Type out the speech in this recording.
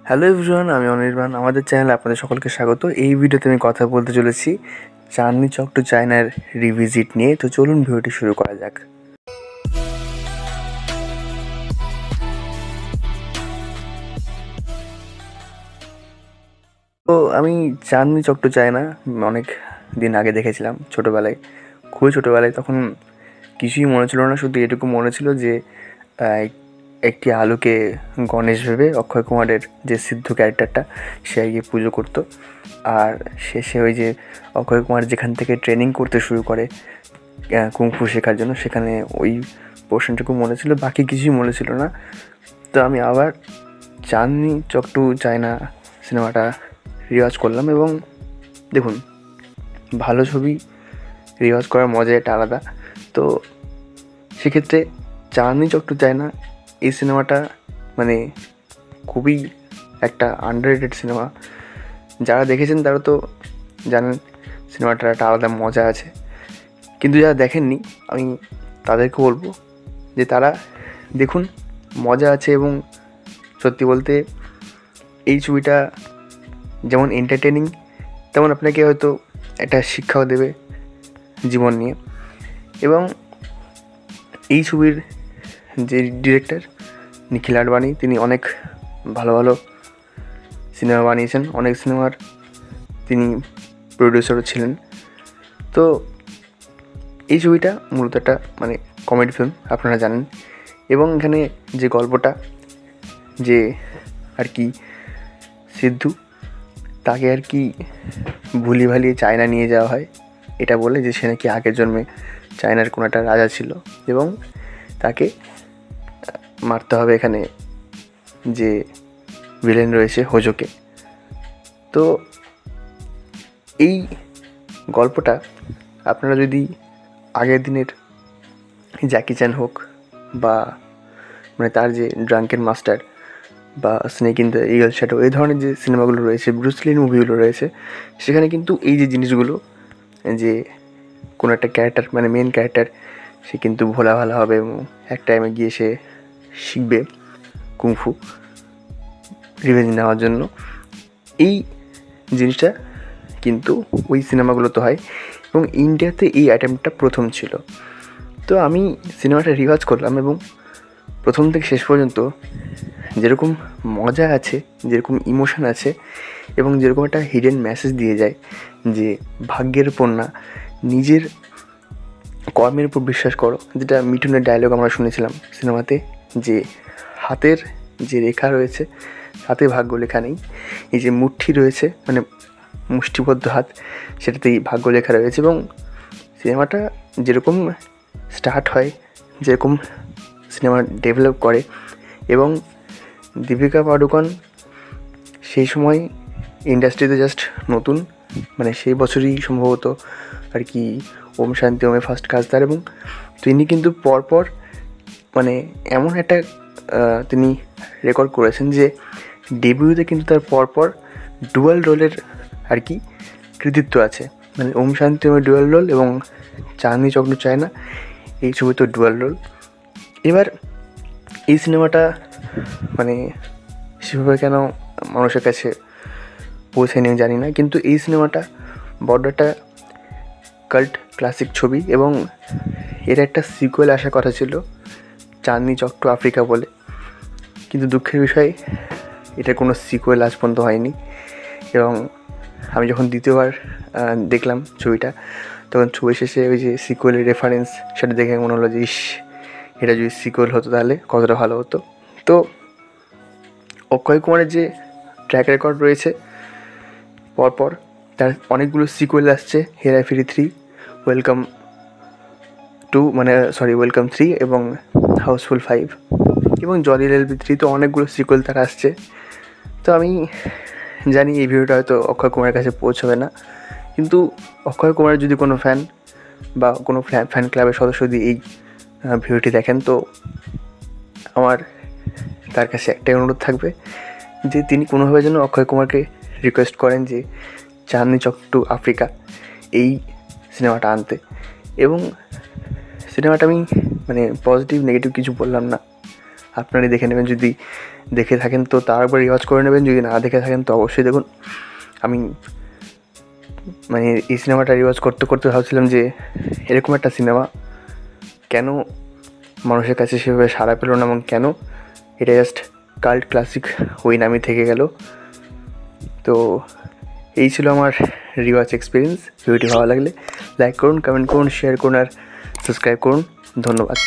Hello everyone, আমি অনির্বাণ। আমাদের চ্যানেলে আপনাদের সকলকে স্বাগত। এই ভিডিওতে আমি কথা বলতে চলেছি চাঁদনি চক টু চায়নার রিভিজিট নিয়ে। তো চলুন ভিডিওটি শুরু করা যাক। তো আমি চাঁদনি চক টু চায়না অনেক দিন আগে দেখেছিলাম, ছোটোবেলায়, খুবই ছোটোবেলায়। তখন কিছুই মনে ছিল না, শুধু এটুকু মনে ছিল যে একটি আলুকে গণেশ ভেবে অক্ষয় কুমারের যে সিদ্ধ ক্যারেক্টারটা, সে গিয়ে পুজো করতো। আর শেষে ওই যে অক্ষয় কুমার যেখান থেকে ট্রেনিং করতে শুরু করে কুংফু শেখার জন্য, সেখানে ওই পোর্শনটুকু মনে ছিল, বাকি কিছুই মনে ছিল না। তো আমি আবার চাঁদনি চক টু চায়না সিনেমাটা রিওয়াজ করলাম এবং দেখুন, ভালো ছবি রিওয়াজ করার মজা এটা আলাদা। তো সেক্ষেত্রে চাঁদনি চক টু চায়না এই সিনেমাটা মানে খুবই একটা আন্ডাররেটেড সিনেমা। যারা দেখেছেন তারা তো জানেন সিনেমাটার একটা আলাদা মজা আছে, কিন্তু যারা দেখেননি আমি তাদেরকে বলবো যে তারা দেখুন, মজা আছে। এবং সত্যি বলতে এই ছবিটা যেমন এন্টারটেনিং, তেমন আপনাকে হয়তো একটা শিক্ষাও দেবে জীবন নিয়ে। এবং এই ছবির যে ডিরেক্টর নিখিল আডবাণী, তিনি অনেক ভালো ভালো সিনেমা বানিয়েছেন, অনেক সিনেমার তিনি প্রডিউসারও ছিলেন। তো এই ছবিটা মূলত একটা কমেডি ফিল্ম, আপনারা জানেন। এবং এখানে যে গল্পটা, যে আর কি সিদ্ধু, তাকে আর কি ভুলিয়ে ভালিয়ে চায়না নিয়ে যাওয়া হয়, এটা বলে যে সে নাকি আগের জন্মে চায়নার কোনো একটা রাজা ছিল এবং তাকে মারতে হবে এখানে যে ভিলেন রয়েছে হোজোকে। তো এই গল্পটা আপনারা যদি আগের দিনের জ্যাকি চ্যান হোক বা তার যে ড্রাঙ্কেন মাস্টার বা snake in the eagle shadow, এই ধরনের যে সিনেমাগুলো রয়েছে, ব্রুসলির মুভিগুলো রয়েছে, সেখানে কিন্তু এই যে জিনিসগুলো, যে কোনো একটা ক্যারেক্টার মেন ক্যারেক্টার, সে কিন্তু ভোলা ভালা হবে এবং এক টাইমে গিয়ে সে শিখবে কুংফু রিভেঞ্জ নেওয়ার জন্য। এই জিনিসটা কিন্তু ওই সিনেমাগুলোতে হয় এবং ইন্ডিয়াতে এই আইটেমটা প্রথম ছিল। তো আমি সিনেমাটা রিওয়াজ করলাম এবং প্রথম থেকে শেষ পর্যন্ত যেরকম মজা আছে, যেরকম ইমোশন আছে এবং যেরকম একটা হিডেন মেসেজ দিয়ে যায় যে ভাগ্যের উপর না, নিজের কর্মের উপর বিশ্বাস করো, যেটা মিঠুনের ডায়লগ আমরা শুনেছিলাম সিনেমাতে, যে হাতের যে রেখা রয়েছে তাতে ভাগ্য লেখা নেই, এই যে মুঠি রয়েছে মুষ্টিবদ্ধ হাত, সেটাতেই ভাগ্য লেখা রয়েছে। এবং সিনেমাটা যেরকম স্টার্ট হয়, যেরকম সিনেমা ডেভেলপ করে, এবং দীপিকা পাডুকোন সেই সময় ইন্ডাস্ট্রিতে জাস্ট নতুন, সেই বছরই সম্ভবত আর কি ওম শান্তি ওমে ফার্স্ট কাজ তার। এবং তিনি কিন্তু পরপর এমন একটা তিনি রেকর্ড করেছেন যে ডেবিউতে কিন্তু তার পরপর ডুয়াল রোলের আর কি কৃতিত্ব আছে। ওম শান্তি ওমে ডুয়াল রোল এবং চাঁদনি চক টু চায়না এই ছবি তো ডুয়াল রোল। এবার এই সিনেমাটা সেভাবে কেন মানুষের কাছে পৌঁছায়নি জানি না, কিন্তু এই সিনেমাটা বড় একটা কাল্ট ক্লাসিক ছবি এবং এর একটা সিকুয়েল আসার কথা ছিল চাঁদনি চক টু আফ্রিকা বলে, কিন্তু দুঃখের বিষয় এটা কোনো সিকুয়েল আজ পর্যন্ত হয়নি। এবং আমি যখন দ্বিতীয়বার দেখলাম ছবিটা, তখন ছবি শেষে ওই যে সিকুয়েলের রেফারেন্স, সেটা দেখে মনে হলো যে এটা যদি সিকুয়েল হতো তাহলে কতটা ভালো হতো। তো অক্ষয় কুমারের যে ট্র্যাক রেকর্ড রয়েছে, পরপর তার অনেকগুলো সিকুয়েল আসছে, হেরাফেরি 3, ওয়েলকাম 3 এবং হাউসফুল 5 এবং জলি এলএলবি 3, তো অনেকগুলো সিকুয়েল তার আসছে। তো আমি জানি এই ভিডিওটা হয়তো অক্ষয় কুমারের কাছে পৌঁছবে না, কিন্তু অক্ষয় কুমারের যদি কোনো ফ্যান বা কোনো ফ্যান ক্লাবের সদস্য যদি এই ভিডিওটি দেখেন, তো আমার তার কাছে একটাই অনুরোধ থাকবে যে তিনি কোনোভাবে যেন অক্ষয় কুমারকে রিকোয়েস্ট করেন যে চাঁদনি চক টু আফ্রিকা এই সিনেমাটা আনতে। এবং সিনেমাটা আমি পজিটিভ নেগেটিভ কিছু বললাম না, আপনারাই দেখে নেবেন, যদি দেখে থাকেন তো তার একবার রিওয়াচ করে নেবেন, যদি না দেখে থাকেন তো অবশ্যই দেখুন। আমি মানে এই সিনেমাটা রিওয়াচ করতে করতে ভাবছিলাম যে এরকম একটা সিনেমা কেন মানুষের কাছে সেভাবে সাড়া পেল না, এবং কেন এটা জাস্ট কাল্ট ক্লাসিক ওই নামই থেকে গেল। তো এই ছিল আমার রিওয়াচ এক্সপিরিয়েন্স। ভিডিওটি ভালো লাগলে লাইক করুন, কমেন্ট করুন, শেয়ার করুন আর সাবস্ক্রাইব করুন। ধন্যবাদ।